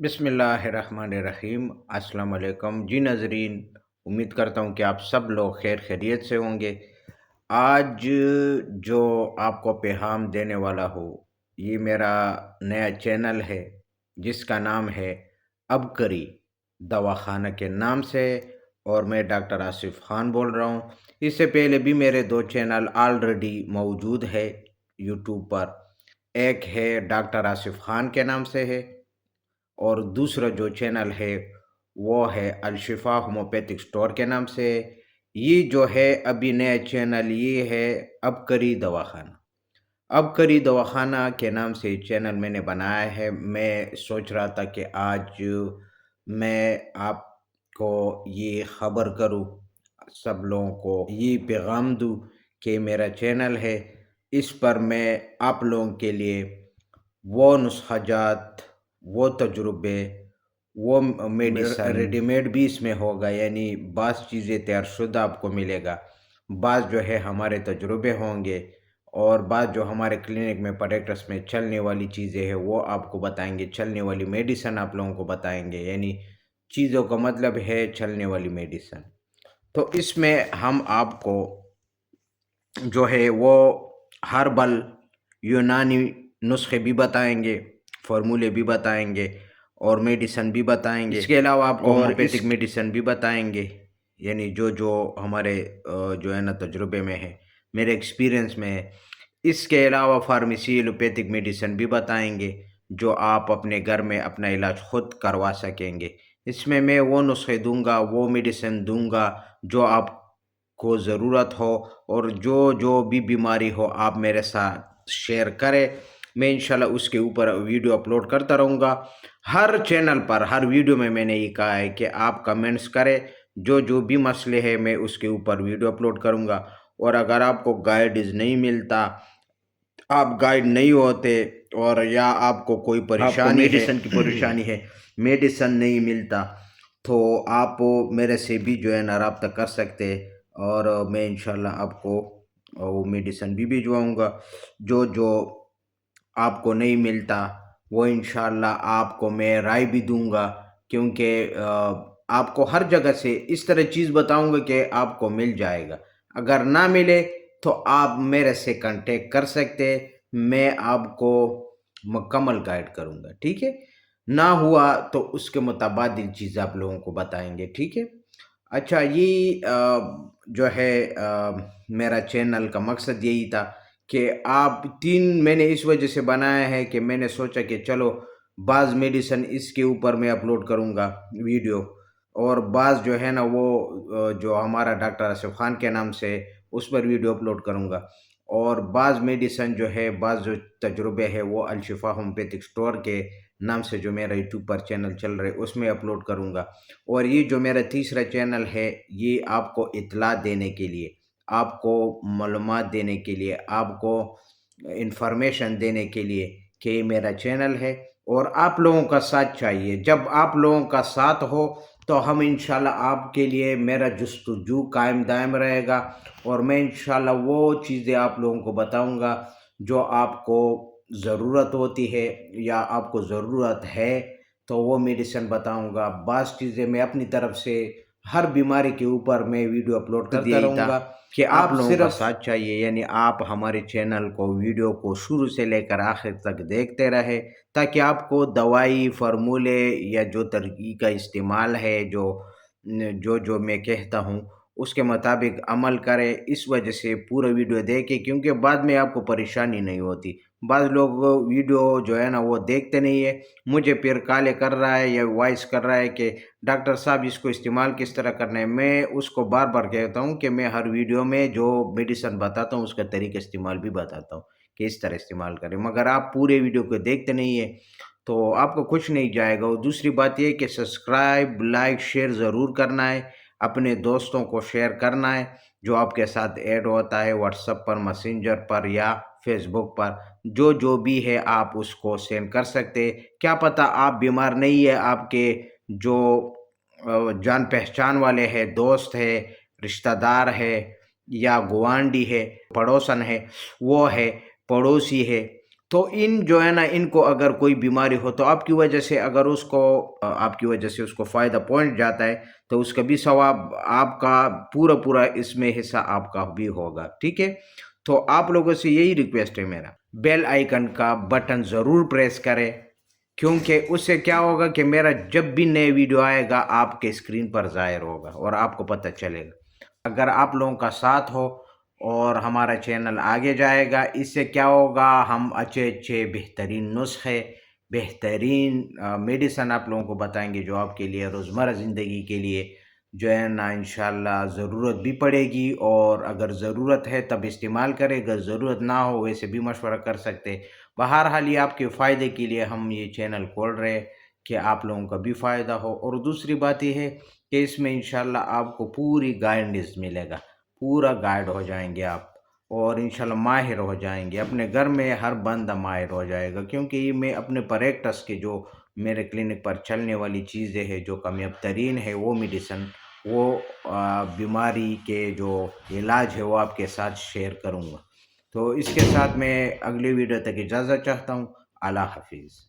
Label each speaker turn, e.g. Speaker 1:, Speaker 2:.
Speaker 1: بسم اللہ الرحمن الرحیم۔ السلام علیکم جی ناظرین، امید کرتا ہوں کہ آپ سب لوگ خیر خیریت سے ہوں گے۔ آج جو آپ کو پیغام دینے والا ہوں، یہ میرا نیا چینل ہے جس کا نام ہے ابکری دواخانہ کے نام سے، اور میں ڈاکٹر آصف خان بول رہا ہوں۔ اس سے پہلے بھی میرے دو چینل آلریڈی موجود ہے یوٹیوب پر، ایک ہے ڈاکٹر آصف خان کے نام سے ہے، اور دوسرا جو چینل ہے وہ ہے الشفا ہومیوپیتھک سٹور کے نام سے۔ یہ جو ہے ابھی نیا چینل یہ ہے ابکری دواخانہ۔ ابکری دواخانہ کے نام سے چینل میں نے بنایا ہے۔ میں سوچ رہا تھا کہ آج میں آپ کو یہ خبر کروں، سب لوگوں کو یہ پیغام دوں کہ میرا چینل ہے، اس پر میں آپ لوگوں کے لیے وہ نسخہ جات، وہ تجربے، وہ میڈیسن ریڈی میڈ بھی اس میں ہوگا، یعنی بعض چیزیں تیار شدہ آپ کو ملے گا، بعض جو ہے ہمارے تجربے ہوں گے، اور بعض جو ہمارے کلینک میں پریکٹس میں چلنے والی چیزیں ہیں وہ آپ کو بتائیں گے، چلنے والی میڈیسن آپ لوگوں کو بتائیں گے، یعنی چیزوں کا مطلب ہے چلنے والی میڈیسن۔ تو اس میں ہم آپ کو جو ہے وہ ہربل یونانی نسخے بھی بتائیں گے، فارمولے بھی بتائیں گے، اور میڈیسن بھی بتائیں گے۔ اس کے علاوہ آپ کو ہومیوپیتھک میڈیسن بھی بتائیں گے، یعنی جو ہمارے جو ہے نا تجربے میں ہے، میرے ایکسپیرینس میں ہے۔ اس کے علاوہ فارمیسی ایلوپیتھک میڈیسن بھی بتائیں گے جو آپ اپنے گھر میں اپنا علاج خود کروا سکیں گے۔ اس میں وہ نسخے دوں گا، وہ میڈیسن دوں گا جو آپ کو ضرورت ہو، اور جو بھی بیماری ہو آپ میرے ساتھ شیئر کریں، میں انشاءاللہ اس کے اوپر ویڈیو اپلوڈ کرتا رہوں گا۔ ہر چینل پر ہر ویڈیو میں نے یہ کہا ہے کہ آپ کمنٹس کریں، جو بھی مسئلے ہیں میں اس کے اوپر ویڈیو اپلوڈ کروں گا، اور اگر آپ کو گائیڈز نہیں ملتا، آپ گائیڈ نہیں ہوتے، اور یا آپ کو کوئی پریشانی میڈیسن کی پریشانی ہے، میڈیسن نہیں ملتا، تو آپ میرے سے بھی جو ہے نا رابطہ کر سکتے، اور میں انشاءاللہ آپ کو وہ میڈیسن بھی بھجواؤں گا۔ جو آپ کو نہیں ملتا وہ انشاءاللہ آپ کو میں رائے بھی دوں گا، کیونکہ آپ کو ہر جگہ سے اس طرح چیز بتاؤں گا کہ آپ کو مل جائے گا۔ اگر نہ ملے تو آپ میرے سے کانٹیکٹ کر سکتے، میں آپ کو مکمل گائیڈ کروں گا، ٹھیک ہے؟ نہ ہوا تو اس کے متبادل چیز آپ لوگوں کو بتائیں گے، ٹھیک ہے؟ اچھا، یہ جو ہے میرا چینل کا مقصد یہی تھا کہ آپ میں نے اس وجہ سے بنایا ہے کہ میں نے سوچا کہ چلو بعض میڈیسن اس کے اوپر میں اپلوڈ کروں گا ویڈیو، اور بعض جو ہے نا وہ جو ہمارا ڈاکٹر آصف خان کے نام سے اس پر ویڈیو اپلوڈ کروں گا، اور بعض میڈیسن جو ہے، بعض جو تجربے ہیں وہ الشفا ہومیوپیتھک سٹور کے نام سے جو میرا یوٹیوب پر چینل چل رہا ہے اس میں اپلوڈ کروں گا۔ اور یہ جو میرا تیسرا چینل ہے یہ آپ کو اطلاع دینے کے لیے، آپ کو معلومات دینے کے لیے، آپ کو انفارمیشن دینے کے لیے کہ یہ میرا چینل ہے، اور آپ لوگوں کا ساتھ چاہیے۔ جب آپ لوگوں کا ساتھ ہو تو ہم انشاءاللہ آپ کے لیے میرا جستجو قائم دائم رہے گا، اور میں انشاءاللہ وہ چیزیں آپ لوگوں کو بتاؤں گا جو آپ کو ضرورت ہوتی ہے یا آپ کو ضرورت ہے، تو وہ میڈیسن بتاؤں گا۔ بعض چیزیں میں اپنی طرف سے ہر بیماری کے اوپر میں ویڈیو اپلوڈ کرتا رہوں گا کہ آپ لوگوں کا ساتھ چاہیے، یعنی آپ ہمارے چینل کو، ویڈیو کو شروع سے لے کر آخر تک دیکھتے رہے، تاکہ آپ کو دوائی، فارمولے یا جو طریقہ استعمال ہے، جو میں کہتا ہوں اس کے مطابق عمل کرے۔ اس وجہ سے پورا ویڈیو دیکھیں، کیونکہ بعد میں آپ کو پریشانی نہیں ہوتی۔ بعض لوگ ویڈیو جو ہے نا وہ دیکھتے نہیں ہے، مجھے پھر کالے کر رہا ہے یا وائس کر رہا ہے کہ ڈاکٹر صاحب اس کو استعمال کس طرح کرنا ہے۔ میں اس کو بار بار کہتا ہوں کہ میں ہر ویڈیو میں جو میڈیسن بتاتا ہوں اس کا طریقہ استعمال بھی بتاتا ہوں کہ اس طرح استعمال کریں، مگر آپ پورے ویڈیو کو دیکھتے نہیں ہیں تو آپ کو کچھ نہیں جائے گا۔ اور دوسری بات یہ کہ سبسکرائب، لائک، شیئر ضرور کرنا ہے، اپنے دوستوں کو شیئر کرنا ہے جو آپ کے ساتھ ایڈ ہوتا ہے، واٹس ایپ پر، میسنجر پر یا فیس بک پر، جو بھی ہے آپ اس کو سینڈ کر سکتے۔ کیا پتہ آپ بیمار نہیں ہے، آپ کے جو جان پہچان والے ہیں، دوست ہے، رشتہ دار ہے، یا گوانڈی ہے، پڑوسن ہے، وہ ہے، پڑوسی ہے، تو ان جو ہے نا ان کو اگر کوئی بیماری ہو تو آپ کی وجہ سے اگر اس کو آپ کی وجہ سے اس کو فائدہ پہنچ جاتا ہے تو اس کا بھی ثواب آپ کا پورا پورا اس میں حصہ آپ کا بھی ہوگا، ٹھیک ہے؟ تو آپ لوگوں سے یہی ریکویسٹ ہے میرا، بیل آئیکن کا بٹن ضرور پریس کرے، کیونکہ اس سے کیا ہوگا کہ میرا جب بھی نئے ویڈیو آئے گا آپ کے اسکرین پر ظاہر ہوگا اور آپ کو پتہ چلے گا۔ اگر آپ لوگوں کا ساتھ ہو اور ہمارا چینل آگے جائے گا، اس سے کیا ہوگا، ہم اچھے اچھے بہترین نسخے، بہترین میڈیسن آپ لوگوں کو بتائیں گے جو آپ کے لیے روزمرہ زندگی کے لیے جو ہے نا انشاءاللہ ضرورت بھی پڑے گی، اور اگر ضرورت ہے تب استعمال کرے، اگر ضرورت نہ ہو ویسے بھی مشورہ کر سکتے۔ بہرحال یہ آپ کے فائدے کے لیے ہم یہ چینل کھول رہے ہیں کہ آپ لوگوں کا بھی فائدہ ہو، اور دوسری بات یہ ہے کہ اس میں انشاءاللہ آپ کو پوری گائیڈنس ملے گا، پورا گائیڈ ہو جائیں گے آپ، اور انشاءاللہ ماہر ہو جائیں گے، اپنے گھر میں ہر بندہ ماہر ہو جائے گا، کیونکہ یہ میں اپنے پریکٹس کے جو میرے کلینک پر چلنے والی چیزیں ہیں جو کامیاب ترین ہے وہ میڈیسن، وہ بیماری کے جو علاج ہے وہ آپ کے ساتھ شیئر کروں گا۔ تو اس کے ساتھ میں اگلی ویڈیو تک اجازت چاہتا ہوں۔ اللہ حافظ۔